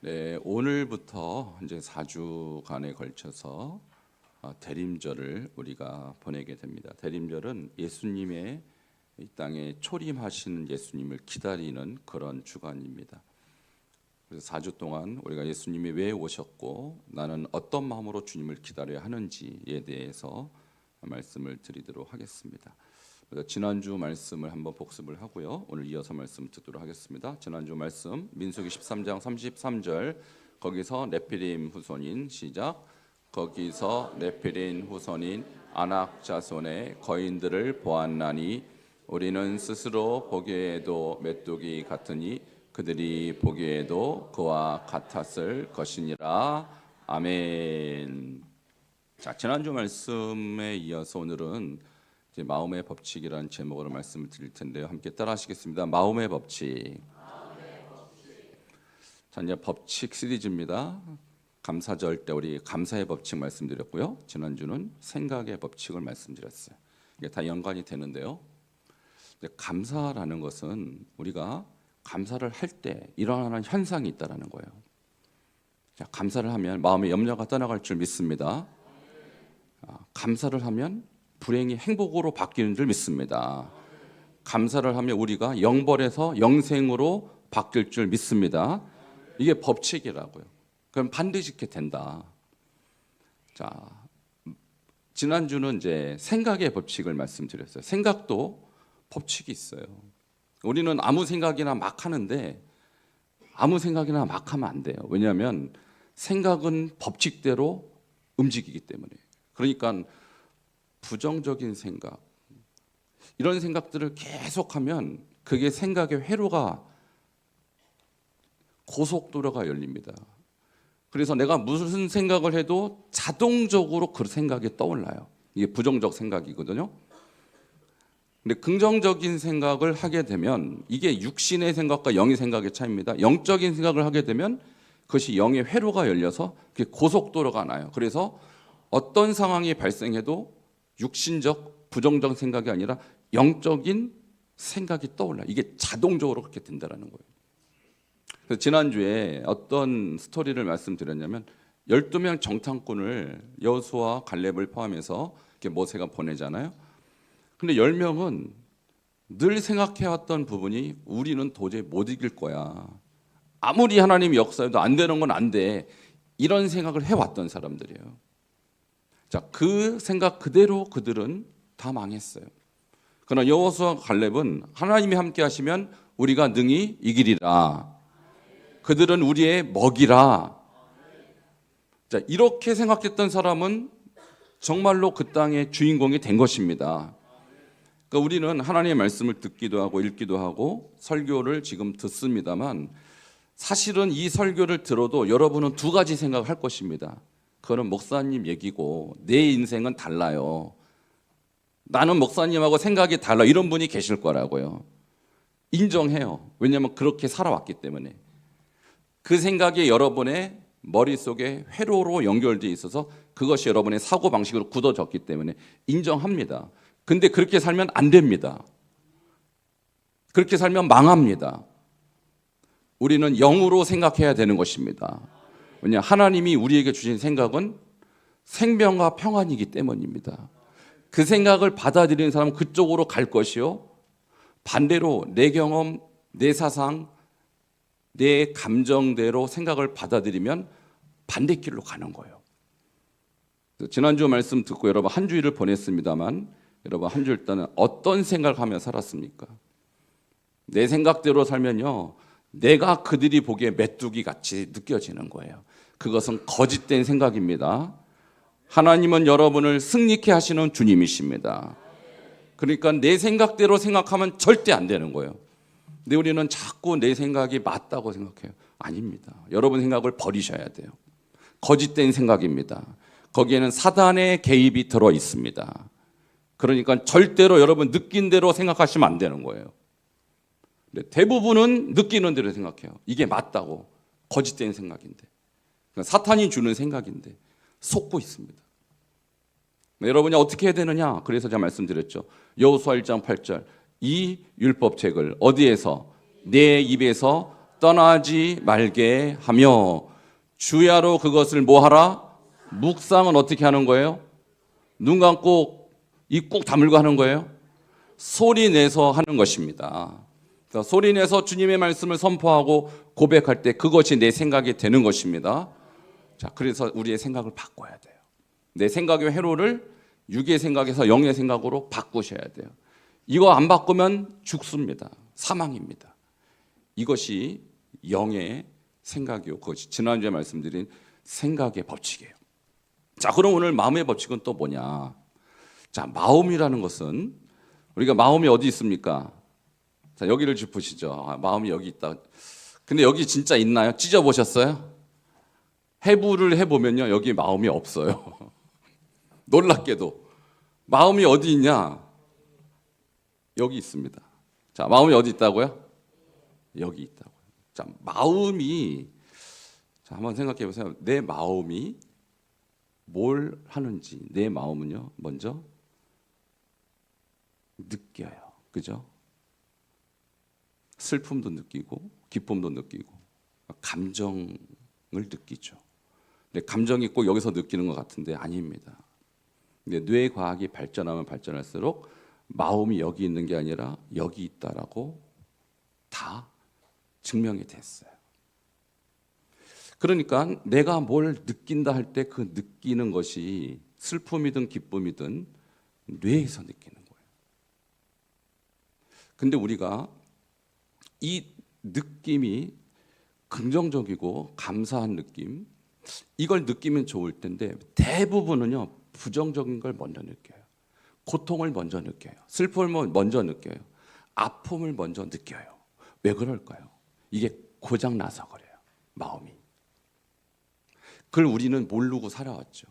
네, 오늘부터 이제 4주간에 걸쳐서 대림절을 우리가 보내게 됩니다. 대림절은 예수님의 이 땅에 초림하시는 예수님을 기다리는 그런 주간입니다. 그래서 4주 동안 우리가 예수님이 왜 오셨고 나는 어떤 마음으로 주님을 기다려야 하는지에 대해서 말씀을 드리도록 하겠습니다. 지난주 말씀을 한번 복습을 하고요. 오늘 이어서 말씀 듣도록 하겠습니다. 지난주 말씀 민수기 13장 33절 거기서 네피림 후손인 시작. 거기서 네피림 후손인 아낙 자손의 거인들을 보았나니 우리는 스스로 보기에도 메뚜기 같으니 그들이 보기에도 그와 같았을 것이니라. 아멘. 자, 지난주 말씀에 이어서 오늘은 이제 마음의 법칙이라는 제목으로 말씀을 드릴 텐데요. 함께 따라하시겠습니다. 마음의 법칙. 자, 이제 법칙 시리즈입니다. 감사절 때 우리 감사의 법칙 말씀드렸고요. 지난주는 생각의 법칙을 말씀드렸어요. 이게 다 연관이 되는데요. 감사라는 것은 우리가 감사를 할 때 일어나는 현상이 있다라는 거예요. 자, 감사를 하면 마음의 염려가 떠나갈 줄 믿습니다. 감사를 하면 불행이 행복으로 바뀌는 줄 믿습니다. 감사를 하면 우리가 영벌에서 영생으로 바뀔 줄 믿습니다. 이게 법칙이라고요. 그럼 반드시 이렇게 된다. 자, 지난주는 이제 생각의 법칙을 말씀드렸어요. 생각도 법칙이 있어요. 우리는 아무 생각이나 막 하는데 아무 생각이나 막 하면 안 돼요. 왜냐하면 생각은 법칙대로 움직이기 때문에. 그러니까 부정적인 생각, 이런 생각들을 계속하면 그게 생각의 회로가 고속도로가 열립니다. 그래서 내가 무슨 생각을 해도 자동적으로 그 생각이 떠올라요. 이게 부정적 생각이거든요. 근데 긍정적인 생각을 하게 되면 이게 육신의 생각과 영의 생각의 차이입니다. 영적인 생각을 하게 되면 그것이 영의 회로가 열려서 그게 고속도로가 나요. 그래서 어떤 상황이 발생해도 육신적 부정적 생각이 아니라 영적인 생각이 떠올라. 이게 자동적으로 그렇게 된다라는 거예요. 그래서 지난주에 어떤 스토리를 말씀드렸냐면 12명 정탐꾼을 여호수아와 갈렙을 포함해서 이렇게 모세가 보내잖아요. 근데 10명은 늘 생각해왔던 부분이 우리는 도저히 못 이길 거야. 아무리 하나님이 역사해도 안 되는 건 안 돼. 이런 생각을 해왔던 사람들이에요. 자, 그 생각 그대로 그들은 다 망했어요. 그러나 여호수아와 갈렙은 하나님이 함께 하시면 우리가 능히 이기리라. 그들은 우리의 먹이라. 자, 이렇게 생각했던 사람은 정말로 그 땅의 주인공이 된 것입니다. 그러니까 우리는 하나님의 말씀을 듣기도 하고 읽기도 하고 설교를 지금 듣습니다만 사실은 이 설교를 들어도 여러분은 두 가지 생각을 할 것입니다. 그거는 목사님 얘기고 내 인생은 달라요. 나는 목사님하고 생각이 달라. 이런 분이 계실 거라고요. 인정해요. 왜냐하면 그렇게 살아왔기 때문에. 그 생각이 여러분의 머릿속에 회로로 연결되어 있어서 그것이 여러분의 사고방식으로 굳어졌기 때문에 인정합니다. 근데 그렇게 살면 안 됩니다. 그렇게 살면 망합니다. 우리는 영으로 생각해야 되는 것입니다. 왜냐하면 하나님이 우리에게 주신 생각은 생명과 평안이기 때문입니다. 그 생각을 받아들이는 사람은 그쪽으로 갈 것이요, 반대로 내 경험, 내 사상, 내 감정대로 생각을 받아들이면 반대길로 가는 거예요. 지난주 말씀 듣고 여러분 한 주일을 보냈습니다만 여러분 한 주일 동안 어떤 생각을 하며 살았습니까? 내 생각대로 살면요, 내가 그들이 보기에 메뚜기 같이 느껴지는 거예요. 그것은 거짓된 생각입니다. 하나님은 여러분을 승리케 하시는 주님이십니다. 그러니까 내 생각대로 생각하면 절대 안 되는 거예요. 근데 우리는 자꾸 내 생각이 맞다고 생각해요. 아닙니다. 여러분 생각을 버리셔야 돼요. 거짓된 생각입니다. 거기에는 사단의 개입이 들어 있습니다. 그러니까 절대로 여러분 느낀 대로 생각하시면 안 되는 거예요. 근데 대부분은 느끼는 대로 생각해요. 이게 맞다고. 거짓된 생각인데. 그러니까 사탄이 주는 생각인데 속고 있습니다. 여러분이 어떻게 해야 되느냐? 그래서 제가 말씀드렸죠. 여호수아 1장 8절 이 율법책을 어디에서? 내 입에서 떠나지 말게 하며 주야로 그것을 뭐 하라? 묵상은 어떻게 하는 거예요? 눈 감고 입 꼭 다물고 하는 거예요? 소리 내서 하는 것입니다. 그러니까 소리 내서 주님의 말씀을 선포하고 고백할 때 그것이 내 생각이 되는 것입니다. 자, 그래서 우리의 생각을 바꿔야 돼요. 내 생각의 회로를 육의 생각에서 영의 생각으로 바꾸셔야 돼요. 이거 안 바꾸면 죽습니다. 사망입니다. 이것이 영의 생각이요. 그것이 지난주에 말씀드린 생각의 법칙이에요. 자, 그럼 오늘 마음의 법칙은 또 뭐냐? 자, 마음이라는 것은 우리가 마음이 어디 있습니까? 자, 여기를 짚으시죠. 아, 마음이 여기 있다. 근데 여기 진짜 있나요? 찢어보셨어요? 해부를 해보면요, 여기 마음이 없어요. 놀랍게도 마음이 어디 있냐? 여기 있습니다. 자, 마음이 어디 있다고요? 여기 있다고요. 자, 마음이, 자, 한번 생각해 보세요. 내 마음이 뭘 하는지. 내 마음은요, 먼저 느껴요. 그죠? 슬픔도 느끼고 기쁨도 느끼고 감정을 느끼죠. 근데 감정이 꼭 여기서 느끼는 것 같은데 아닙니다. 근데 뇌 과학이 발전하면 발전할수록 마음이 여기 있는 게 아니라 여기 있다라고 다 증명이 됐어요. 그러니까 내가 뭘 느낀다 할 때 그 느끼는 것이 슬픔이든 기쁨이든 뇌에서 느끼는 거예요. 근데 우리가 이 느낌이 긍정적이고 감사한 느낌, 이걸 느끼면 좋을 텐데 대부분은요, 부정적인 걸 먼저 느껴요. 고통을 먼저 느껴요. 슬픔을 먼저 느껴요. 아픔을 먼저 느껴요. 왜 그럴까요? 이게 고장 나서 그래요. 마음이. 그걸 우리는 모르고 살아왔죠.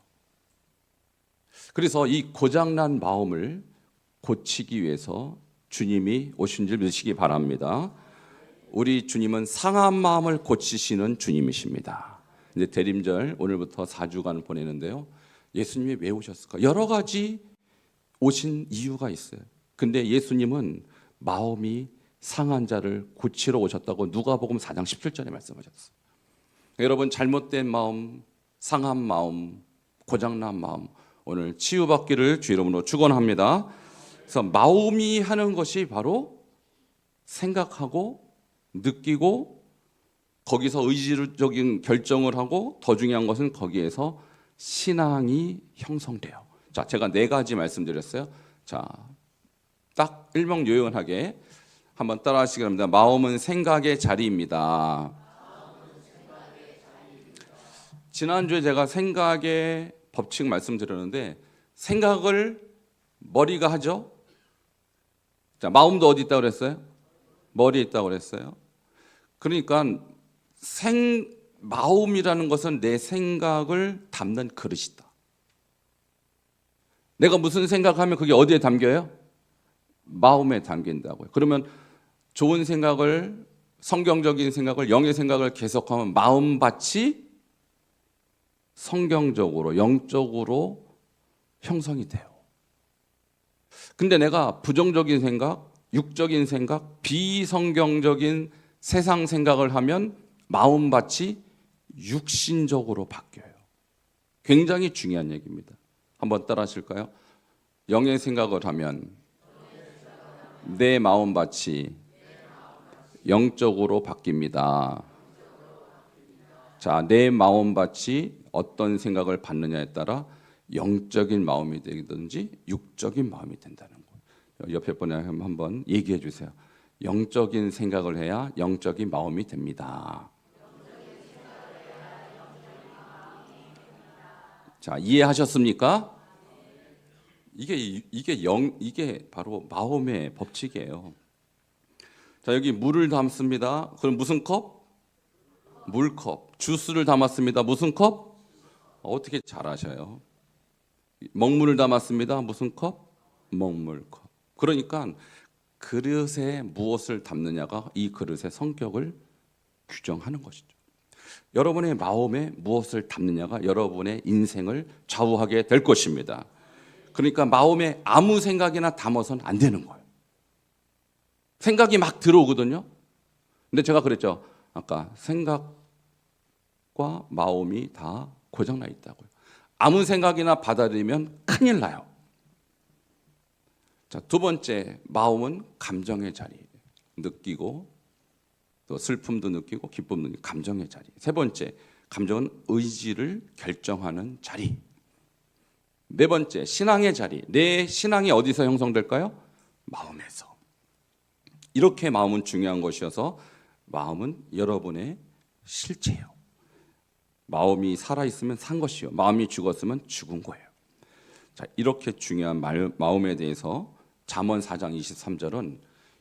그래서 이 고장난 마음을 고치기 위해서 주님이 오신 줄 믿으시기 바랍니다. 우리 주님은 상한 마음을 고치시는 주님이십니다. 이제 대림절 오늘부터 4주간 보내는데요. 예수님이 왜 오셨을까? 여러 가지 오신 이유가 있어요. 근데 예수님은 마음이 상한 자를 고치러 오셨다고 누가복음 4장 17절에 말씀하셨어요. 여러분, 잘못된 마음, 상한 마음, 고장난 마음, 오늘 치유받기를 주 이름으로 축원합니다. 그래서 마음이 하는 것이 바로 생각하고 느끼고 거기서 의지적인 결정을 하고 더 중요한 것은 거기에서 신앙이 형성돼요. 자, 제가 4가지 말씀드렸어요. 자, 딱 일명요연하게 한번 따라하시기 바랍니다. 마음은 생각의 자리입니다. 지난주에 제가 생각의 법칙 말씀드렸는데 생각을 머리가 하죠. 자, 마음도 어디 있다고 그랬어요? 머리에 있다고 그랬어요. 그러니까 마음이라는 것은 내 생각을 담는 그릇이다. 내가 무슨 생각하면 그게 어디에 담겨요? 마음에 담긴다고요. 그러면 좋은 생각을, 성경적인 생각을, 영의 생각을 계속하면 마음밭이 성경적으로, 영적으로 형성이 돼요. 근데 내가 부정적인 생각, 육적인 생각, 비성경적인 세상 생각을 하면 마음밭이 육신적으로 바뀌어요. 굉장히 중요한 얘기입니다. 한번 따라 하실까요? 영의 생각을 하면 내 마음밭이 영적으로 바뀝니다. 자, 내 마음밭이 어떤 생각을 받느냐에 따라 영적인 마음이 되든지 육적인 마음이 된다는 거예요. 옆에 분에 한번 얘기해 주세요. 영적인 생각을 해야 영적인 마음이 됩니다. 자, 이해하셨습니까? 이게 바로 마음의 법칙이에요. 자, 여기 물을 담습니다. 그럼 무슨 컵? 물컵. 주스를 담았습니다. 무슨 컵? 어떻게 잘 아셔요? 먹물을 담았습니다. 무슨 컵? 먹물컵. 그러니까 그릇에 무엇을 담느냐가 이 그릇의 성격을 규정하는 것이죠. 여러분의 마음에 무엇을 담느냐가 여러분의 인생을 좌우하게 될 것입니다. 그러니까 마음에 아무 생각이나 담아서는 안 되는 거예요. 생각이 막 들어오거든요. 근데 제가 그랬죠. 아까 생각과 마음이 다 고장나 있다고요. 아무 생각이나 받아들이면 큰일 나요. 자, 두 번째, 마음은 감정의 자리. 느끼고 또 슬픔도 느끼고 기쁨도 느끼고 감정의 자리. 세 번째, 감정은 의지를 결정하는 자리. 네 번째, 신앙의 자리. 내 신앙이 어디서 형성될까요? 마음에서. 이렇게 마음은 중요한 것이어서 마음은 여러분의 실체예요. 마음이 살아있으면 산 것이요, 마음이 죽었으면 죽은 거예요. 자, 이렇게 중요한 마음에 대해서 잠언 4장 23절은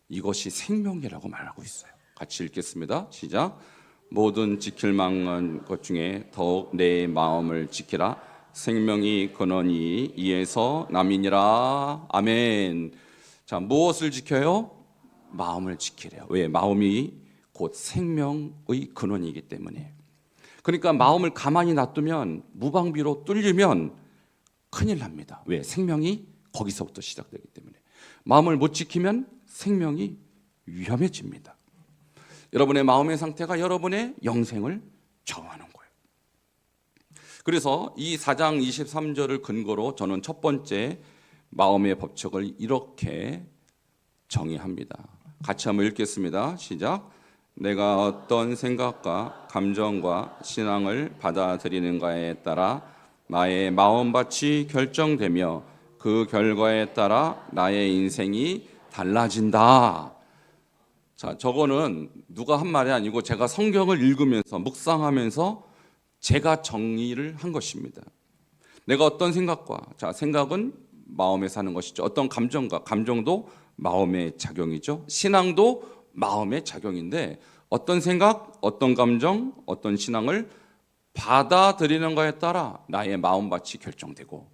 이것이 생명이라고 말하고 있어요. 같이 읽겠습니다. 시작. 모든 지킬 만한 것 중에 더욱 내 마음을 지키라. 생명이 근원이 이에서 남이니라. 아멘. 자, 무엇을 지켜요? 마음을 지키래요. 왜? 마음이 곧 생명의 근원이기 때문에. 그러니까 마음을 가만히 놔두면, 무방비로 뚫리면 큰일 납니다. 왜? 생명이 거기서부터 시작되기 때문에. 마음을 못 지키면 생명이 위험해집니다. 여러분의 마음의 상태가 여러분의 영생을 좌우하는 거예요. 그래서 이 4장 23절을 근거로 저는 첫 번째 마음의 법칙을 이렇게 정의합니다. 같이 한번 읽겠습니다. 시작. 내가 어떤 생각과 감정과 신앙을 받아들이는가에 따라 나의 마음밭이 결정되며 그 결과에 따라 나의 인생이 달라진다. 자, 저거는 누가 한 말이 아니고 제가 성경을 읽으면서 묵상하면서 제가 정의를 한 것입니다. 내가 어떤 생각과, 자, 생각은 마음에 사는 것이죠. 어떤 감정과, 감정도 마음의 작용이죠. 신앙도 마음의 작용인데 어떤 생각, 어떤 감정, 어떤 신앙을 받아들이는가에 따라 나의 마음밭이 결정되고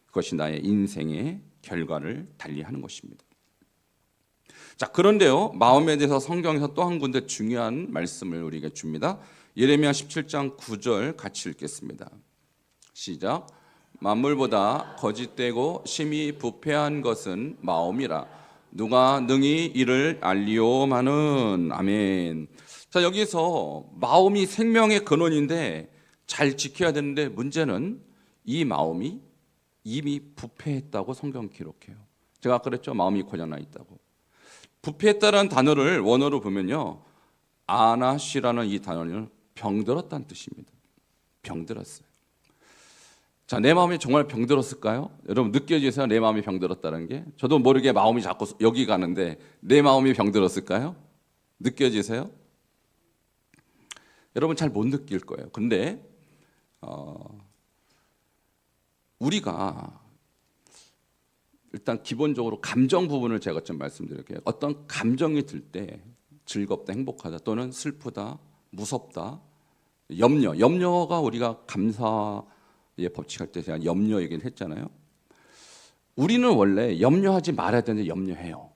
그것이 나의 인생의 결과를 달리하는 것입니다. 자, 그런데요, 마음에 대해서 성경에서 또 한 군데 중요한 말씀을 우리에게 줍니다. 예레미야 17장 9절 같이 읽겠습니다. 시작. 만물보다 거짓되고 심히 부패한 것은 마음이라. 누가 능히 이를 알리오마는. 아멘. 자, 여기서 마음이 생명의 근원인데 잘 지켜야 되는데 문제는 이 마음이 이미 부패했다고 성경 기록해요. 제가 아까 그랬죠, 마음이 고장나 있다고. 부패했다는 단어를 원어로 보면요, 아나시라는 이 단어는 병들었다는 뜻입니다. 병들었어요. 자, 내 마음이 정말 병들었을까요? 여러분 느껴지세요? 내 마음이 병들었다는 게? 저도 모르게 마음이 자꾸 여기 가는데 내 마음이 병들었을까요? 느껴지세요? 여러분 잘 못 느낄 거예요. 근데 우리가 일단 기본적으로 감정 부분을 제가 좀 말씀드릴게요. 어떤 감정이 들 때 즐겁다, 행복하다, 또는 슬프다, 무섭다, 염려가 우리가 감사의 법칙할 때 제가 염려 얘기를 했잖아요. 우리는 원래 염려하지 말아야 되는데 염려해요.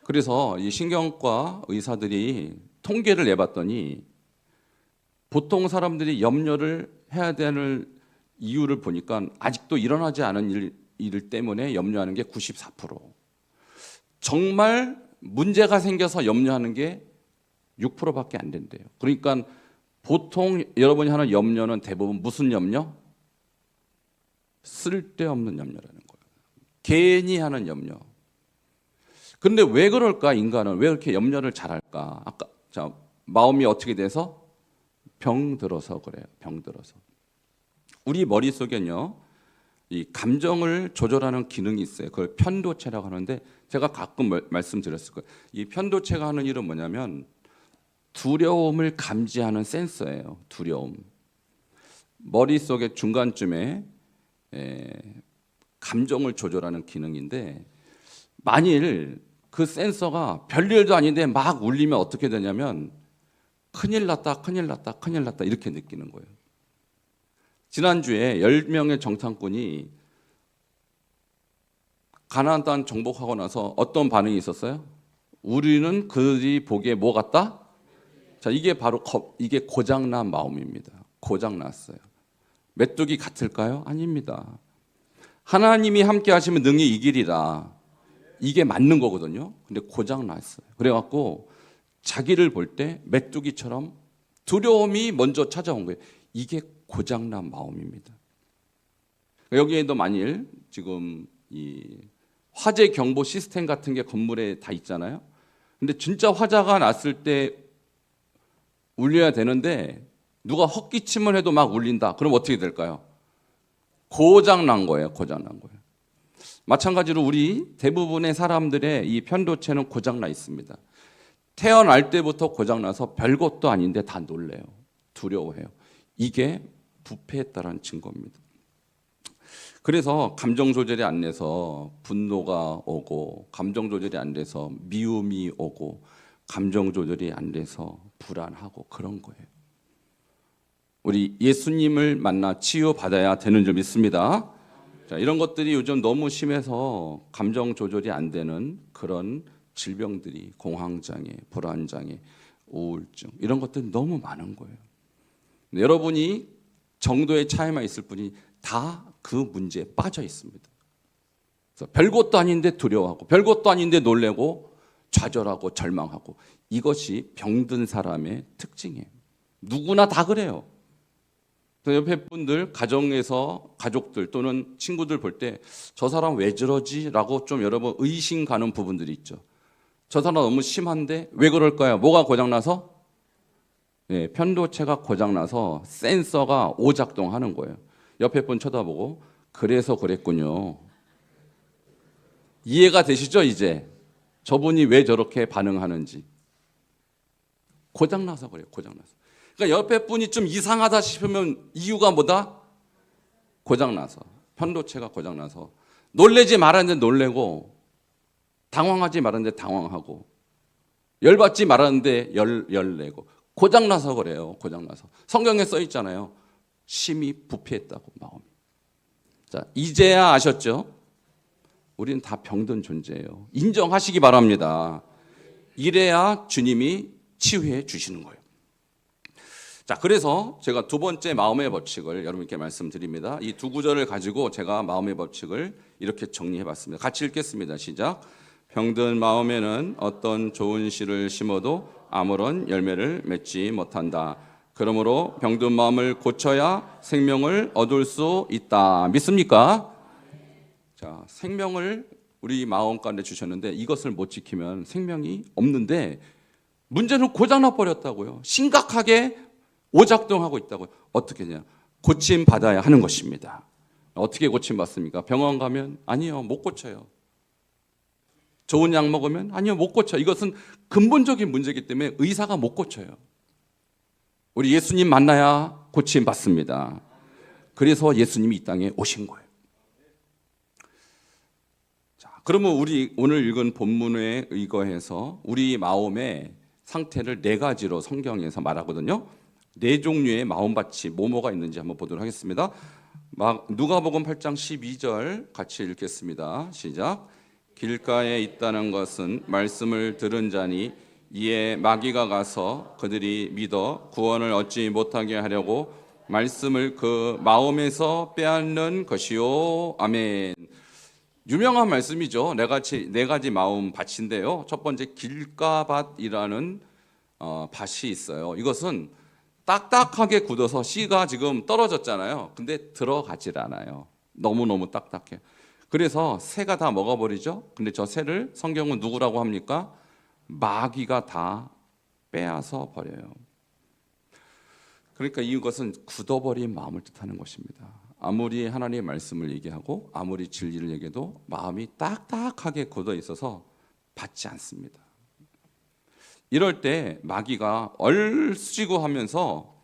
그래서 이 신경과 의사들이 통계를 내봤더니 보통 사람들이 염려를 해야 되는 이유를 보니까 아직도 일어나지 않은 일 때문에 염려하는 게 94%. 정말 문제가 생겨서 염려하는 게 6%밖에 안 된대요. 그러니까 보통 여러분이 하는 염려는 대부분 무슨 염려? 쓸데없는 염려라는 거예요. 괜히 하는 염려. 근데 왜 그럴까? 인간은 왜 그렇게 염려를 잘할까? 아까 자, 마음이 어떻게 돼서? 병들어서 그래요. 병들어서. 우리 머릿속엔요, 이 감정을 조절하는 기능이 있어요. 그걸 편도체라고 하는데 제가 가끔 말씀드렸을 거예요. 이 편도체가 하는 일은 뭐냐면 두려움을 감지하는 센서예요. 두려움. 머릿속의 중간쯤에 감정을 조절하는 기능인데 만일 그 센서가 별일도 아닌데 막 울리면 어떻게 되냐면 큰일 났다, 큰일 났다, 큰일 났다 이렇게 느끼는 거예요. 지난주에 10명의 정탐꾼이 가나안 땅 정복하고 나서 어떤 반응이 있었어요? 우리는 그들이 보기에 뭐 같다? 자, 이게 바로 이게 고장난 마음입니다. 고장났어요. 메뚜기 같을까요? 아닙니다. 하나님이 함께 하시면 능히 이기리라. 이게 맞는 거거든요. 근데 고장났어요. 그래갖고 자기를 볼 때 메뚜기처럼 두려움이 먼저 찾아온 거예요. 이게 고장난 마음입니다. 여기에도 만일 지금 이 화재 경보 시스템 같은 게 건물에 다 있잖아요. 근데 진짜 화재가 났을 때 울려야 되는데 누가 헛기침을 해도 막 울린다. 그럼 어떻게 될까요? 고장난 거예요. 고장난 거예요. 마찬가지로 우리 대부분의 사람들의 이 편도체는 고장나 있습니다. 태어날 때부터 고장나서 별것도 아닌데 다 놀래요. 두려워해요. 이게 부패했다는 증거입니다. 그래서 감정 조절이 안 돼서 분노가 오고, 감정 조절이 안 돼서 미움이 오고, 감정 조절이 안 돼서 불안하고 그런 거예요. 우리 예수님을 만나 치유받아야 되는 줄 믿습니다. 자, 이런 것들이 요즘 너무 심해서 감정 조절이 안 되는 그런 질병들이, 공황장애, 불안장애, 우울증, 이런 것들이 너무 많은 거예요. 여러분이 정도의 차이만 있을 뿐이 다 그 문제에 빠져 있습니다. 그래서 별것도 아닌데 두려워하고, 별것도 아닌데 놀래고, 좌절하고 절망하고, 이것이 병든 사람의 특징이에요. 누구나 다 그래요. 옆에 분들, 가정에서 가족들 또는 친구들 볼 때 저 사람 왜 저러지? 라고 좀 여러분 의심 가는 부분들이 있죠. 저 사람 너무 심한데 왜 그럴까요? 뭐가 고장나서? 네, 편도체가 고장나서 센서가 오작동하는 거예요. 옆에 분 쳐다보고 그래서 그랬군요. 이해가 되시죠? 이제 저분이 왜 저렇게 반응하는지. 고장나서 그래요. 고장나서. 그러니까 옆에 분이 좀 이상하다 싶으면 이유가 뭐다? 고장나서. 편도체가 고장나서. 놀래지 말았는데 놀래고, 당황하지 말았는데 당황하고, 열받지 말았는데 열내고. 고장나서 그래요. 고장나서. 성경에 써 있잖아요. 심히 부패했다고, 마음이. 자, 이제야 아셨죠? 우리는 다 병든 존재예요. 인정하시기 바랍니다. 이래야 주님이 치유해 주시는 거예요. 자, 그래서 제가 두 번째 마음의 법칙을 여러분께 말씀드립니다. 이 두 구절을 가지고 제가 마음의 법칙을 이렇게 정리해 봤습니다. 같이 읽겠습니다. 시작. 병든 마음에는 어떤 좋은 씨를 심어도 아무런 열매를 맺지 못한다. 그러므로 병든 마음을 고쳐야 생명을 얻을 수 있다. 믿습니까? 자, 생명을 우리 마음 가운데 주셨는데 이것을 못 지키면 생명이 없는데 문제는 고장나 버렸다고요. 심각하게 오작동하고 있다고요. 어떻게 하냐? 고침 받아야 하는 것입니다. 어떻게 고침 받습니까? 병원 가면 아니요, 못 고쳐요. 좋은 약 먹으면 아니요, 못 고쳐. 이것은 근본적인 문제이기 때문에 의사가 못 고쳐요. 우리 예수님 만나야 고침 받습니다. 그래서 예수님이 이 땅에 오신 거예요. 자, 그러면 우리 오늘 읽은 본문에 의거해서 우리 마음의 상태를 네 가지로 성경에서 말하거든요. 네 종류의 마음밭이 뭐가 있는지 한번 보도록 하겠습니다. 누가복음 8장 12절 같이 읽겠습니다. 시작. 길가에 있다는 것은 말씀을 들은 자니 이에 마귀가 가서 그들이 믿어 구원을 얻지 못하게 하려고 말씀을 그 마음에서 빼앗는 것이요. 아멘. 유명한 말씀이죠. 네 가지 마음 밭인데요. 첫 번째 길가밭이라는 밭이 있어요. 이것은 딱딱하게 굳어서 씨가 지금 떨어졌잖아요. 근데 들어가질 않아요. 너무너무 딱딱해. 그래서 새가 다 먹어버리죠. 근데 저 새를 성경은 누구라고 합니까? 마귀가 다 빼앗아 버려요. 그러니까 이것은 굳어버린 마음을 뜻하는 것입니다. 아무리 하나님의 말씀을 얘기하고 아무리 진리를 얘기해도 마음이 딱딱하게 굳어 있어서 받지 않습니다. 이럴 때 마귀가 얼씨구 하면서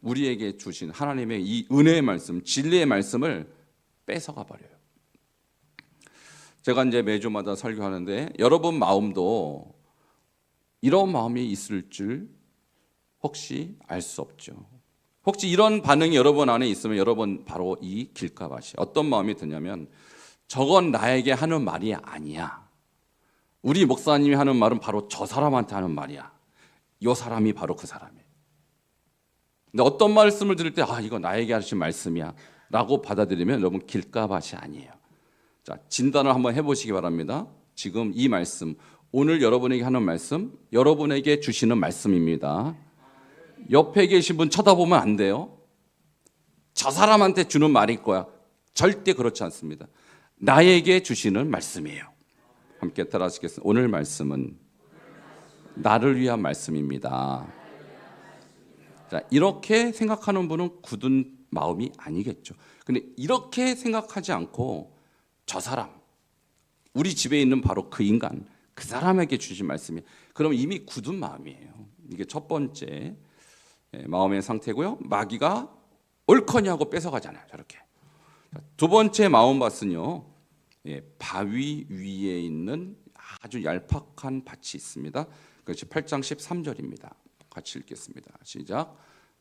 우리에게 주신 하나님의 이 은혜의 말씀, 진리의 말씀을 뺏어가 버려요. 제가 이제 매주마다 설교하는데 여러분 마음도 이런 마음이 있을 줄 혹시 알 수 없죠. 혹시 이런 반응이 여러분 안에 있으면 여러분 바로 이 길가밭이 어떤 마음이 드냐면 저건 나에게 하는 말이 아니야. 우리 목사님이 하는 말은 바로 저 사람한테 하는 말이야. 이 사람이 바로 그 사람이에요. 근데 어떤 말씀을 들을 때 이거 나에게 하신 말씀이야 라고 받아들이면 여러분 길가밭이 아니에요. 자, 진단을 한번 해보시기 바랍니다. 지금 이 말씀 오늘 여러분에게 하는 말씀, 여러분에게 주시는 말씀입니다. 옆에 계신 분 쳐다보면 안 돼요. 저 사람한테 주는 말일 거야. 절대 그렇지 않습니다. 나에게 주시는 말씀이에요. 함께 따라하시겠습니다. 오늘 말씀은 나를 위한 말씀입니다. 자, 이렇게 생각하는 분은 굳은 마음이 아니겠죠. 근데 이렇게 생각하지 않고 저 사람, 우리 집에 있는 바로 그 인간, 그 사람에게 주신 말씀이, 그럼 이미 굳은 마음이에요. 이게 첫 번째 마음의 상태고요. 마귀가 옳거니 하고 뺏어가잖아요. 저렇게. 두 번째 마음밭은요, 바위 위에 있는 아주 얄팍한 밭이 있습니다. 그것이 8장 13절입니다. 같이 읽겠습니다. 시작.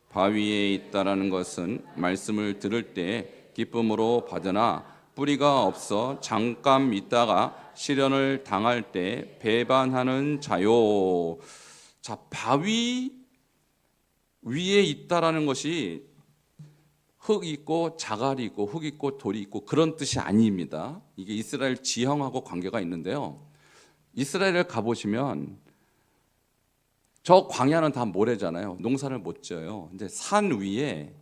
바위에 있다라는 것은 말씀을 들을 때 기쁨으로 받으나 뿌리가 없어 잠깐 있다가 시련을 당할 때 배반하는 자요. 자, 바위 위에 있다라는 것이 흙 있고 자갈이 있고 흙 있고 돌이 있고 그런 뜻이 아닙니다. 이게 이스라엘 지형하고 관계가 있는데요. 이스라엘을 가보시면 저 광야는 다 모래잖아요. 농사를 못 지어요. 근데 산 위에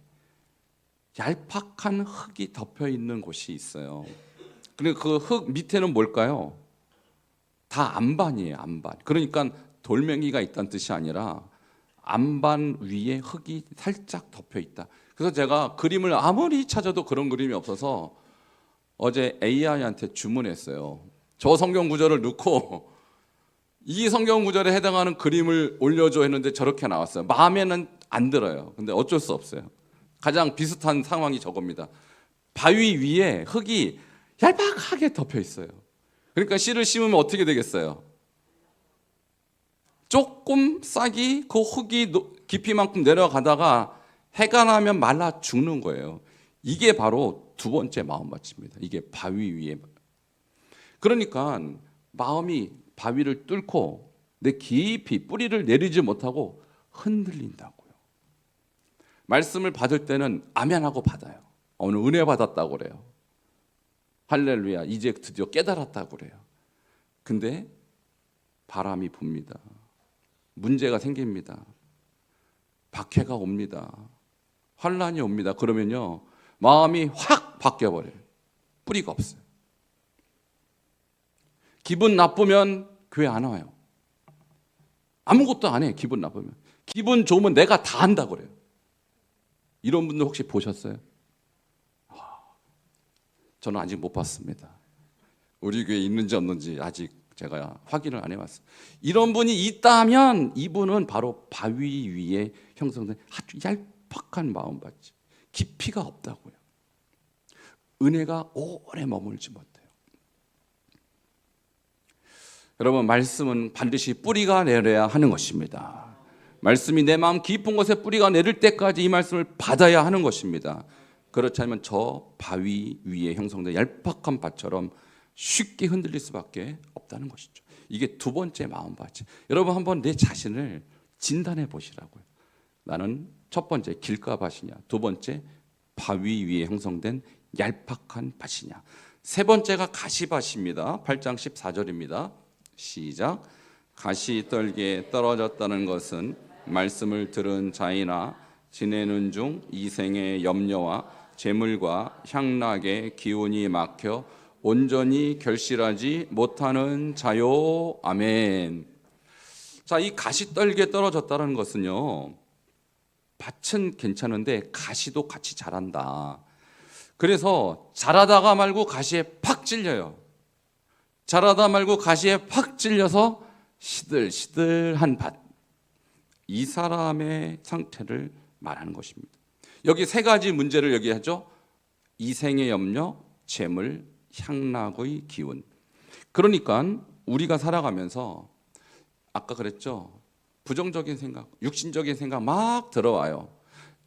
얄팍한 흙이 덮여 있는 곳이 있어요. 그리고 그 흙 밑에는 뭘까요? 다 안반이에요. 안반. 그러니까 돌멩이가 있다는 뜻이 아니라 안반 위에 흙이 살짝 덮여 있다. 그래서 제가 그림을 아무리 찾아도 그런 그림이 없어서 어제 AI한테 주문했어요. 저 성경 구절을 넣고 이 성경 구절에 해당하는 그림을 올려줘 했는데 저렇게 나왔어요. 마음에는 안 들어요. 근데 어쩔 수 없어요. 가장 비슷한 상황이 저겁니다. 바위 위에 흙이 얄팍하게 덮여 있어요. 그러니까 씨를 심으면 어떻게 되겠어요? 조금 싹이 그 흙이 깊이만큼 내려가다가 해가 나면 말라 죽는 거예요. 이게 바로 두 번째 마음밭입니다. 이게 바위 위에. 그러니까 마음이 바위를 뚫고 내 깊이 뿌리를 내리지 못하고 흔들린다고요. 말씀을 받을 때는 아멘하고 받아요. 오늘 은혜 받았다고 그래요. 할렐루야, 이제 드디어 깨달았다고 그래요. 근데 바람이 붑니다. 문제가 생깁니다. 박해가 옵니다. 환란이 옵니다. 그러면요, 마음이 확 바뀌어버려요. 뿌리가 없어요. 기분 나쁘면 교회 안 와요. 아무것도 안 해. 기분 나쁘면. 기분 좋으면 내가 다 한다 그래요. 이런 분들 혹시 보셨어요? 저는 아직 못 봤습니다. 우리 교회에 있는지 없는지 아직 제가 확인을 안 해봤어요. 이런 분이 있다면 이분은 바로 바위 위에 형성된 아주 얄팍한 마음밭이, 깊이가 없다고요. 은혜가 오래 머물지 못해요. 여러분, 말씀은 반드시 뿌리가 내려야 하는 것입니다. 말씀이 내 마음 깊은 곳에 뿌리가 내릴 때까지 이 말씀을 받아야 하는 것입니다. 그렇지 않으면 저 바위 위에 형성된 얄팍한 밭처럼 쉽게 흔들릴 수밖에 없다는 것이죠. 이게 두 번째 마음밭이. 여러분, 한번 내 자신을 진단해 보시라고요. 나는 첫 번째 길가밭이냐, 두 번째 바위 위에 형성된 얄팍한 밭이냐, 세 번째가 가시밭입니다. 8장 14절입니다. 시작. 가시 떨기에 떨어졌다는 것은 말씀을 들은 자이나 지내는 중 이생의 염려와 재물과 향락의 기운이 막혀 온전히 결실하지 못하는 자요. 아멘. 자, 이 가시 떨기에 떨어졌다는 것은요, 밭은 괜찮은데 가시도 같이 자란다. 그래서 자라다가 말고 가시에 팍 찔려요. 자라다 말고 가시에 팍 찔려서 시들시들한 밭. 이 사람의 상태를 말하는 것입니다. 여기 세 가지 문제를 얘기하죠. 이생의 염려, 재물, 향락의 기운. 그러니까 우리가 살아가면서 아까 그랬죠. 부정적인 생각, 육신적인 생각 막 들어와요.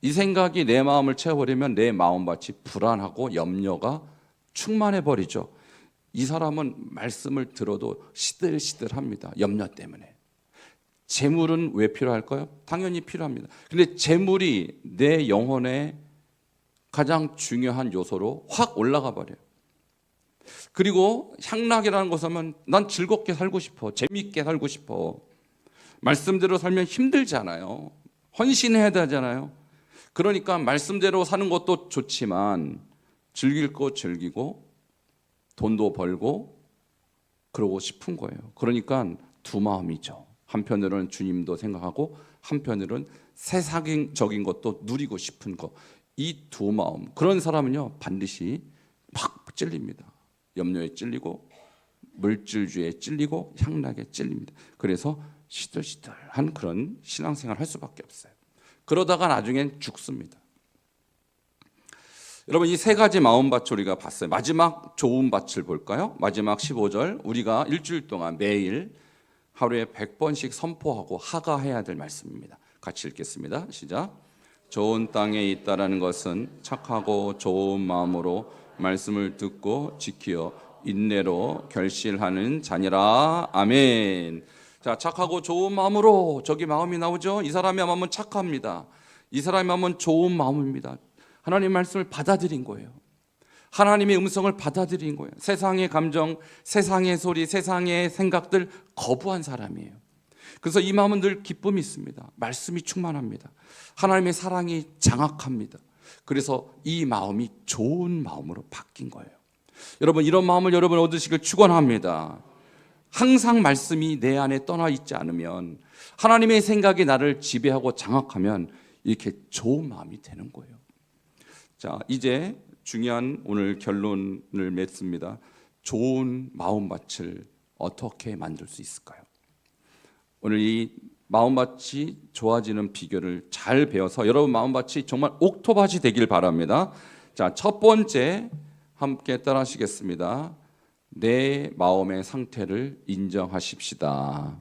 이 생각이 내 마음을 채워버리면 내 마음밭이 불안하고 염려가 충만해버리죠. 이 사람은 말씀을 들어도 시들시들합니다. 염려 때문에. 재물은 왜 필요할까요? 당연히 필요합니다. 근데 재물이 내 영혼의 가장 중요한 요소로 확 올라가 버려요. 그리고 향락이라는 것을 하면 난 즐겁게 살고 싶어, 재미있게 살고 싶어. 말씀대로 살면 힘들잖아요. 헌신해야 되잖아요. 그러니까 말씀대로 사는 것도 좋지만 즐길 거 즐기고 돈도 벌고 그러고 싶은 거예요. 그러니까 두 마음이죠. 한편으로는 주님도 생각하고 한편으로는 세상적인 것도 누리고 싶은 거. 이 두 마음. 그런 사람은요 반드시 막 찔립니다. 염려에 찔리고 물질주의에 찔리고 향락에 찔립니다. 그래서 시들시들한 그런 신앙생활을 할 수밖에 없어요. 그러다가 나중엔 죽습니다. 여러분 이 세 가지 마음밭을 우리가 봤어요. 마지막 좋은 밭을 볼까요? 마지막 15절 우리가 일주일 동안 매일 하루에 100번씩 선포하고 하가해야 될 말씀입니다. 같이 읽겠습니다. 시작. 좋은 땅에 있다라는 것은 착하고 좋은 마음으로 말씀을 듣고 지키어 인내로 결실하는 자니라. 아멘. 자, 착하고 좋은 마음으로 저기 마음이 나오죠. 이 사람의 마음은 착합니다. 이 사람의 마음은 좋은 마음입니다. 하나님의 말씀을 받아들인 거예요. 하나님의 음성을 받아들인 거예요. 세상의 감정, 세상의 소리, 세상의 생각들 거부한 사람이에요. 그래서 이 마음은 늘 기쁨이 있습니다. 말씀이 충만합니다. 하나님의 사랑이 장악합니다. 그래서 이 마음이 좋은 마음으로 바뀐 거예요. 여러분 이런 마음을 여러분 얻으시길 축원합니다. 항상 말씀이 내 안에 떠나 있지 않으면 하나님의 생각이 나를 지배하고 장악하면 이렇게 좋은 마음이 되는 거예요. 자, 이제 중요한 오늘 결론을 맺습니다. 좋은 마음밭을 어떻게 만들 수 있을까요? 오늘 이 마음밭이 좋아지는 비결을 잘 배워서 여러분 마음밭이 정말 옥토밭이 되길 바랍니다. 자, 첫 번째 함께 따라하시겠습니다. 내 마음의 상태를 인정하십시다.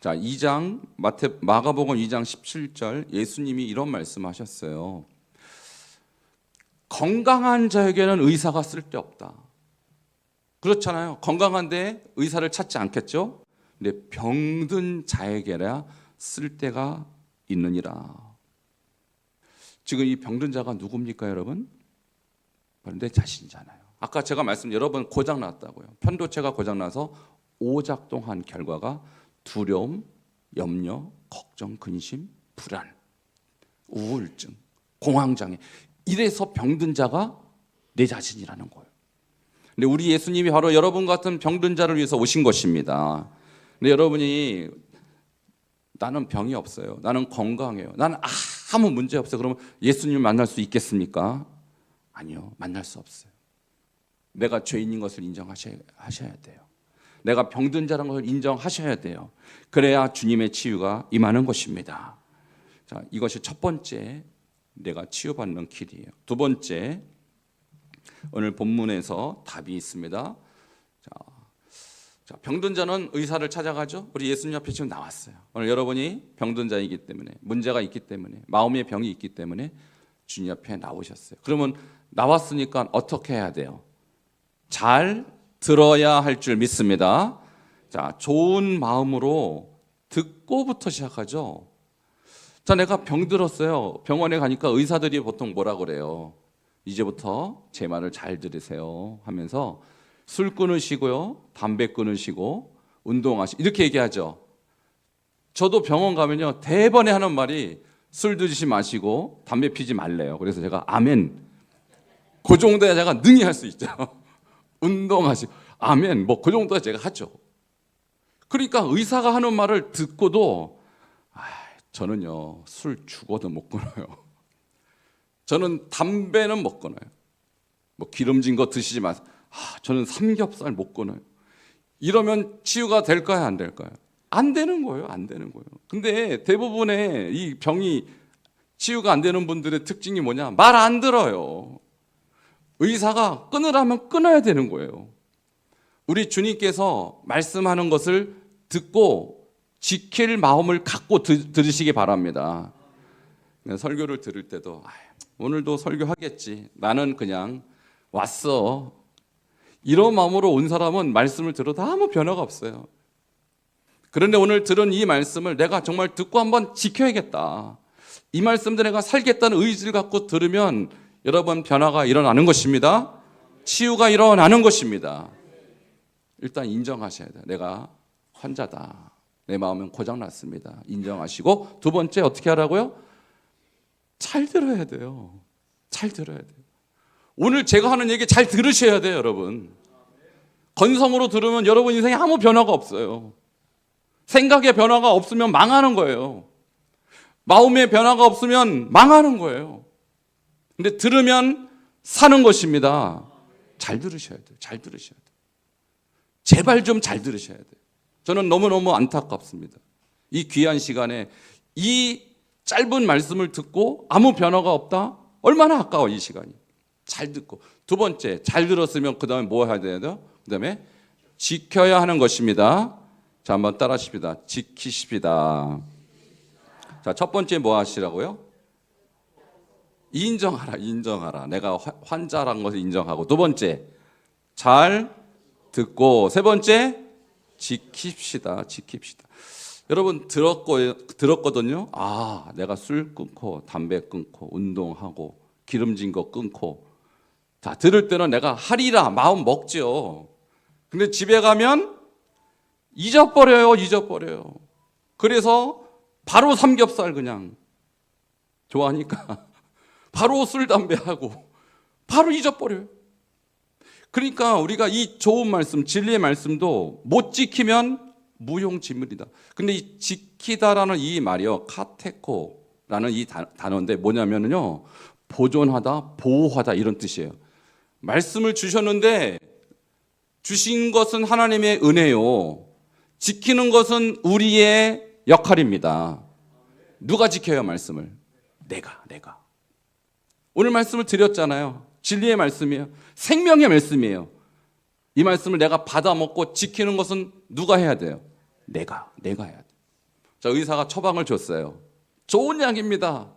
자, 2장 마가복음 2장 17절 예수님이 이런 말씀하셨어요. 건강한 자에게는 의사가 쓸데없다. 그렇잖아요. 건강한데 의사를 찾지 않겠죠? 근데 병든 자에게라 쓸데가 있느니라. 지금 이 병든 자가 누굽니까, 여러분? 바로 내 자신이잖아요. 아까 제가 여러분 고장 났다고요. 편도체가 고장 나서 오작동한 결과가 두려움, 염려, 걱정, 근심, 불안, 우울증, 공황장애. 이래서 병든 자가 내 자신이라는 거예요. 근데 우리 예수님이 바로 여러분 같은 병든 자를 위해서 오신 것입니다. 근데 여러분이 나는 병이 없어요. 나는 건강해요. 나는 아무 문제 없어요. 그러면 예수님을 만날 수 있겠습니까? 아니요. 만날 수 없어요. 내가 죄인인 것을 인정하셔야 돼요. 내가 병든 자라는 것을 인정하셔야 돼요. 그래야 주님의 치유가 임하는 것입니다. 자, 이것이 첫 번째 내가 치유받는 길이에요. 두 번째 오늘 본문에서 답이 있습니다. 자, 병든 자는 의사를 찾아가죠. 우리 예수님 앞에 지금 나왔어요. 오늘 여러분이 병든 자이기 때문에 문제가 있기 때문에 마음의 병이 있기 때문에 주님 앞에 나오셨어요. 그러면 나왔으니까 어떻게 해야 돼요? 잘 들어야 할 줄 믿습니다. 자, 좋은 마음으로 듣고부터 시작하죠. 자, 내가 병들었어요. 병원에 가니까 의사들이 보통 뭐라 그래요? 이제부터 제 말을 잘 들으세요 하면서 술 끊으시고요, 담배 끊으시고 운동하시고 이렇게 얘기하죠. 저도 병원 가면요 대번에 하는 말이 술 드시지 마시고 담배 피지 말래요. 그래서 제가 아멘. 그 정도야 제가 능히 할 수 있죠. 운동하시고 아멘. 뭐 그 정도야 제가 하죠. 그러니까 의사가 하는 말을 듣고도 저는요 술 죽어도 못 끊어요. 저는 담배는 못 끊어요. 뭐 기름진 거 드시지 마세요. 저는 삼겹살 못 끊어요. 이러면 치유가 될까요, 안 될까요? 안 되는 거예요, 안 되는 거예요. 근데 대부분의 이 병이 치유가 안 되는 분들의 특징이 뭐냐? 말 안 들어요. 의사가 끊으라면 끊어야 되는 거예요. 우리 주님께서 말씀하는 것을 듣고 지킬 마음을 갖고 들으시기 바랍니다. 설교를 들을 때도 오늘도 설교하겠지. 나는 그냥 왔어. 이런 마음으로 온 사람은 말씀을 들어도 아무 변화가 없어요. 그런데 오늘 들은 이 말씀을 내가 정말 듣고 한번 지켜야겠다. 이 말씀들 내가 살겠다는 의지를 갖고 들으면 여러분, 변화가 일어나는 것입니다. 치유가 일어나는 것입니다. 일단 인정하셔야 돼요. 내가 환자다. 내 마음은 고장났습니다. 인정하시고, 두 번째 어떻게 하라고요? 잘 들어야 돼요. 잘 들어야 돼요. 오늘 제가 하는 얘기 잘 들으셔야 돼요, 여러분. 건성으로 들으면 여러분 인생에 아무 변화가 없어요. 생각의 변화가 없으면 망하는 거예요. 마음의 변화가 없으면 망하는 거예요. 근데 들으면 사는 것입니다. 잘 들으셔야 돼요. 잘 들으셔야 돼요. 제발 좀 잘 들으셔야 돼요. 저는 너무너무 안타깝습니다. 이 귀한 시간에 이 짧은 말씀을 듣고 아무 변화가 없다? 얼마나 아까워, 이 시간이. 잘 듣고. 두 번째, 잘 들었으면 그 다음에 뭐 해야 돼요? 그 다음에 지켜야 하는 것입니다. 자, 한번 따라 하십시다. 지키십시다. 자, 첫 번째 뭐 하시라고요? 인정하라, 인정하라. 내가 환자라는 것을 인정하고. 두 번째, 잘 듣고. 세 번째, 지킵시다, 지킵시다. 여러분 들었거든요. 아, 내가 술 끊고 담배 끊고 운동하고 기름진 거 끊고. 자, 들을 때는 내가 하리라 마음 먹죠. 근데 집에 가면 잊어버려요. 그래서 바로 삼겹살 그냥 좋아하니까 바로 술 담배 하고 바로 잊어버려요. 그러니까 우리가 이 좋은 말씀, 진리의 말씀도 못 지키면 무용지물이다. 근데 이 지키다라는 이 말이요, 카테코라는 이 단어인데 뭐냐면요, 보존하다, 보호하다 이런 뜻이에요. 말씀을 주셨는데 주신 것은 하나님의 은혜요. 지키는 것은 우리의 역할입니다. 누가 지켜요, 말씀을? 내가. 오늘 말씀을 드렸잖아요. 진리의 말씀이에요. 생명의 말씀이에요. 이 말씀을 내가 받아먹고 지키는 것은 누가 해야 돼요? 내가 해야 돼요. 자, 의사가 처방을 줬어요. 좋은 약입니다.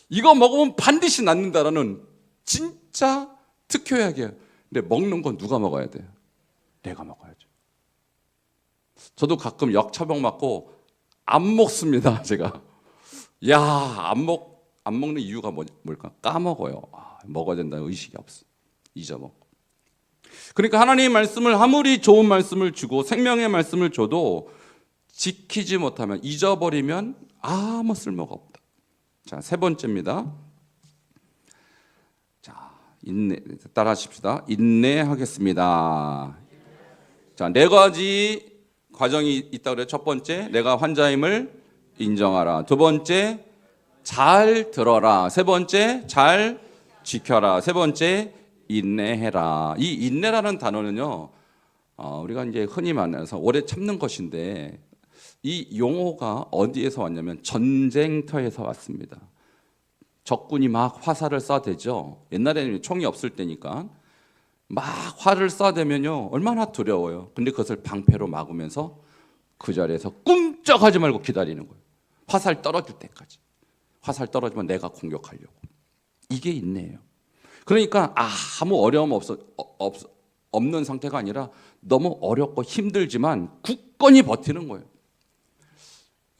이거 먹으면 반드시 낫는다라는 진짜 특효약이에요. 근데 먹는 건 누가 먹어야 돼요? 내가 먹어야죠. 저도 가끔 약 처방 맞고 안 먹습니다, 제가. 안 먹는 이유가 뭘까? 까먹어요. 먹어야 된다는 의식이 없어. 잊어먹고. 그러니까 하나님의 말씀을 아무리 좋은 말씀을 주고 생명의 말씀을 줘도 지키지 못하면, 잊어버리면 아무 쓸모가 없다. 자, 세 번째입니다. 자, 따라 하십시다. 인내하겠습니다. 자, 네 가지 과정이 있다고 그래요. 첫 번째, 내가 환자임을 인정하라. 두 번째, 잘 들어라. 세 번째, 잘 지켜라. 세 번째, 인내해라. 이 인내라는 단어는요, 우리가 이제 흔히 만나서 오래 참는 것인데, 이 용어가 어디에서 왔냐면 전쟁터에서 왔습니다. 적군이 막 화살을 쏴대죠. 옛날에는 총이 없을 때니까 막 화를 쏴대면요, 얼마나 두려워요. 근데 그것을 방패로 막으면서 그 자리에서 꿈쩍하지 말고 기다리는 거예요. 화살 떨어질 때까지. 화살 떨어지면 내가 공격하려고. 이게 인내예요. 그러니까 아무 어려움 없는 상태가 아니라 너무 어렵고 힘들지만 굳건히 버티는 거예요.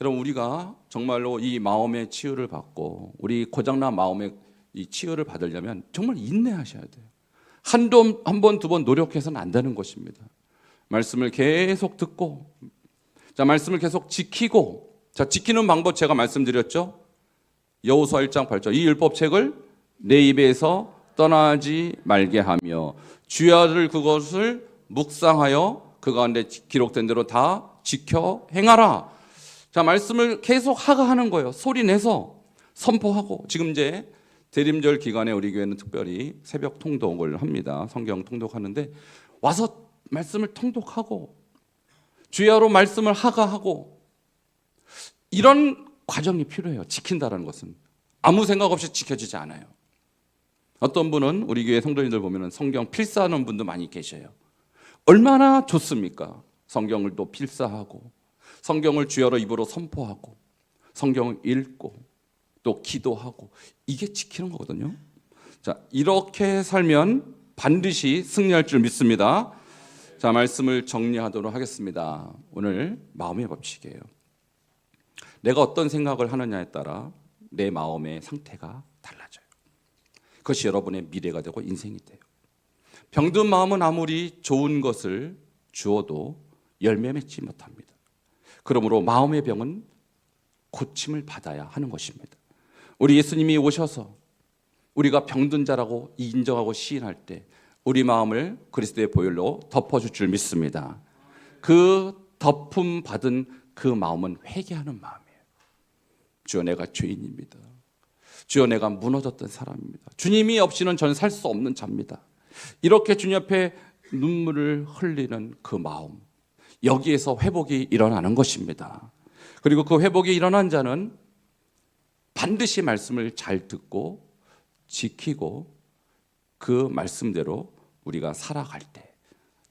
여러분, 우리가 정말로 이 마음의 치유를 받고 우리 고장난 마음의 이 치유를 받으려면 정말 인내하셔야 돼요. 한 번, 두 번 노력해서는 안 되는 것입니다. 말씀을 계속 듣고, 자, 말씀을 계속 지키고, 자, 지키는 방법 제가 말씀드렸죠. 여호수아 1장 8절, 이 율법책을 내 입에서 떠나지 말게 하며 주야를 그것을 묵상하여 그 가운데 기록된 대로 다 지켜 행하라. 자, 말씀을 계속 하는 거예요. 소리 내서 선포하고. 지금 이제 대림절 기간에 우리 교회는 특별히 새벽 통독을 합니다. 성경 통독하는데 와서 말씀을 통독하고 주야로 말씀을 하고 이런 과정이 필요해요. 지킨다는 것은 아무 생각 없이 지켜지지 않아요. 어떤 분은 우리 교회 성도님들 보면 성경 필사하는 분도 많이 계셔요. 얼마나 좋습니까? 성경을 또 필사하고 성경을 주여로 입으로 선포하고 성경을 읽고 또 기도하고, 이게 지키는 거거든요. 자, 이렇게 살면 반드시 승리할 줄 믿습니다. 자, 말씀을 정리하도록 하겠습니다. 오늘 마음의 법칙이에요. 내가 어떤 생각을 하느냐에 따라 내 마음의 상태가 달라져요. 그것이 여러분의 미래가 되고 인생이 돼요. 병든 마음은 아무리 좋은 것을 주어도 열매 맺지 못합니다. 그러므로 마음의 병은 고침을 받아야 하는 것입니다. 우리 예수님이 오셔서 우리가 병든 자라고 인정하고 시인할 때 우리 마음을 그리스도의 보혈로 덮어줄 줄 믿습니다. 그 덮음 받은 그 마음은 회개하는 마음이에요. 주여, 내가 죄인입니다. 주여, 내가 무너졌던 사람입니다. 주님이 없이는 저는 살 수 없는 자입니다. 이렇게 주님 앞에 눈물을 흘리는 그 마음, 여기에서 회복이 일어나는 것입니다. 그리고 그 회복이 일어난 자는 반드시 말씀을 잘 듣고 지키고 그 말씀대로 우리가 살아갈 때,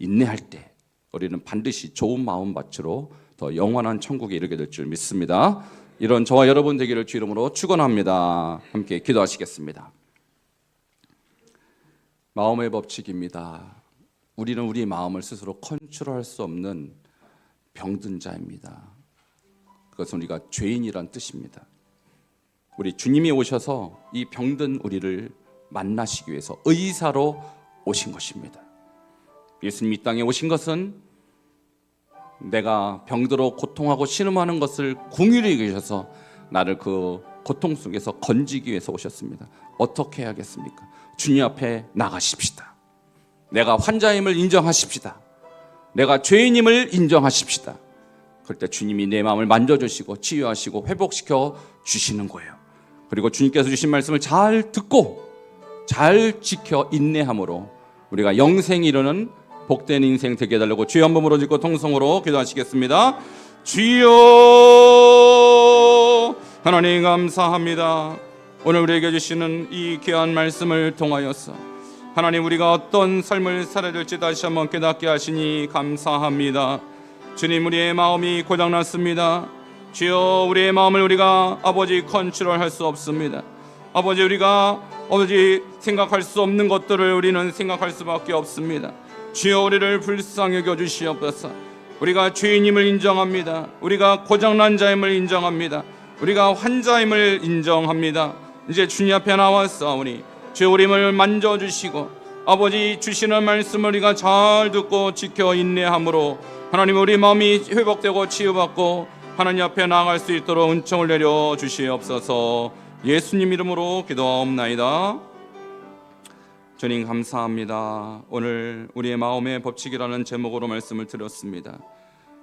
인내할 때 우리는 반드시 좋은 마음밭으로 더 영원한 천국에 이르게 될 줄 믿습니다. 이런 저와 여러분 되기를 주 이름으로 축원합니다. 함께 기도하시겠습니다. 마음의 법칙입니다. 우리는 우리 마음을 스스로 컨트롤할 수 없는 병든 자입니다. 그것은 우리가 죄인이란 뜻입니다. 우리 주님이 오셔서 이 병든 우리를 만나시기 위해서 의사로 오신 것입니다. 예수님이 이 땅에 오신 것은 내가 병들어 고통하고 신음하는 것을 긍휼히 여기셔서 나를 그 고통 속에서 건지기 위해서 오셨습니다. 어떻게 해야겠습니까? 주님 앞에 나가십시다. 내가 환자임을 인정하십시다. 내가 죄인임을 인정하십시다. 그럴 때 주님이 내 마음을 만져주시고 치유하시고 회복시켜 주시는 거예요. 그리고 주님께서 주신 말씀을 잘 듣고 잘 지켜 인내함으로 우리가 영생에 이르는 복된 인생 되게 해달라고 주여 한 번 부르짖고 통성으로 기도하시겠습니다. 주여 하나님 감사합니다. 오늘 우리에게 주시는 이 귀한 말씀을 통하여서 하나님, 우리가 어떤 삶을 살아야 될지 다시 한번 깨닫게 하시니 감사합니다. 주님, 우리의 마음이 고장났습니다. 주여, 우리의 마음을 우리가 아버지 컨트롤할 수 없습니다. 아버지, 우리가 생각할 수 없는 것들을 우리는 생각할 수밖에 없습니다. 주여, 우리를 불쌍히 여겨 주시옵소서. 우리가 죄인임을 인정합니다. 우리가 고장난 자임을 인정합니다. 우리가 환자임을 인정합니다. 이제 주님 앞에 나왔사오니 주여, 우리를 만져주시고 아버지 주시는 말씀을 우리가 잘 듣고 지켜 인내함으로 하나님, 우리 마음이 회복되고 치유받고 하나님 앞에 나아갈 수 있도록 은총을 내려 주시옵소서. 예수님 이름으로 기도하옵나이다. 주님 감사합니다. 오늘 우리의 마음의 법칙이라는 제목으로 말씀을 드렸습니다.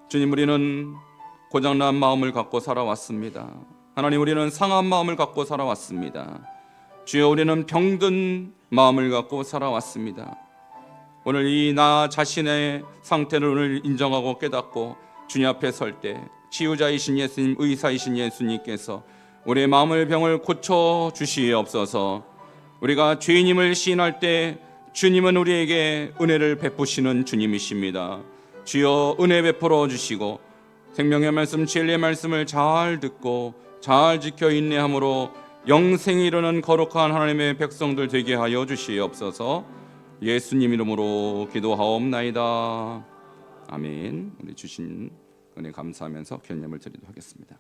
주님, 우리는 고장난 마음을 갖고 살아왔습니다. 하나님, 우리는 상한 마음을 갖고 살아왔습니다. 주여, 우리는 병든 마음을 갖고 살아왔습니다. 오늘 이 나 자신의 상태를 오늘 인정하고 깨닫고 주님 앞에 설 때 치유자이신 예수님, 의사이신 예수님께서 우리의 마음의 병을 고쳐 주시옵소서. 우리가 죄인임을 시인할 때 주님은 우리에게 은혜를 베푸시는 주님이십니다. 주여, 은혜 베풀어 주시고 생명의 말씀, 진리의 말씀을 잘 듣고 잘 지켜 인내함으로 영생에 이르는 거룩한 하나님의 백성들 되게 하여 주시옵소서. 예수님 이름으로 기도하옵나이다. 아멘. 우리 주신 은혜 감사하면서 결념을 드리도록 하겠습니다.